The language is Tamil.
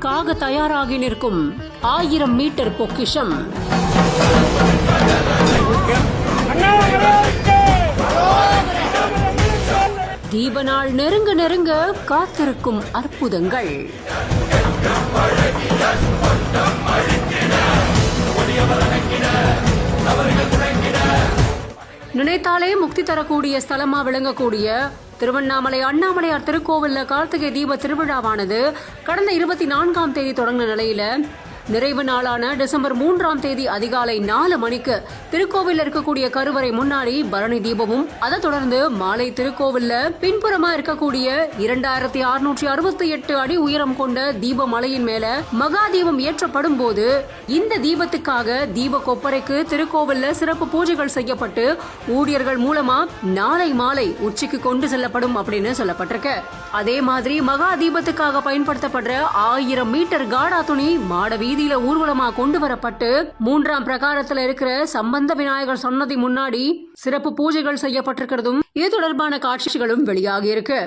தீபத்திற்காக தயாராகி நிற்கும் 1000 மீட்டர் பொக்கிஷம். தீப நாள் நெருங்க நெருங்க காத்திருக்கும் அற்புதங்கள். நினைத்தாலே முக்தி தரக்கூடிய ஸ்தலமா விளங்கக்கூடிய திருவண்ணாமலை அண்ணாமலையார் திருக்கோவில்ல கார்த்திகை தீப திருவிழாவானது கடந்த 24ஆம் தேதி தொடங்கின நிலையில நிறைவு நாளான டிசம்பர் 3ஆம் தேதி அதிகாலை 4 மணிக்கு திருக்கோவில் இருக்கக்கூடிய கருவறை முன்னாடி பரணி தீபமும், அதை தொடர்ந்து மாலை திருக்கோவில்ல பின்புறமா இருக்கக்கூடிய 2668 அடி உயரம் கொண்ட தீப மலையின் மேல மகா தீபம் ஏற்றப்படும் போது இந்த தீபத்துக்காக தீப கொப்பரைக்கு திருக்கோவில்ல சிறப்பு பூஜைகள் செய்யப்பட்டு ஊழியர்கள் மூலமா நாளை மாலை உச்சிக்கு கொண்டு செல்லப்படும் அப்படின்னு சொல்லப்பட்டிருக்கு. அதே மாதிரி மகா தீபத்துக்காக பயன்படுத்தப்படுற 1000 மீட்டர் காடா துணி மாட வீதியில ஊர்வலமா கொண்டு வரப்பட்டு 3ஆம் பிரகாரத்துல இருக்கிற சம்பந்த விநாயகர் சன்னதி முன்னாடி சிறப்பு பூஜைகள் செய்யப்பட்டிருக்கிறதும் இது தொடர்பான காட்சிகளும் வெளியாகி இருக்கு.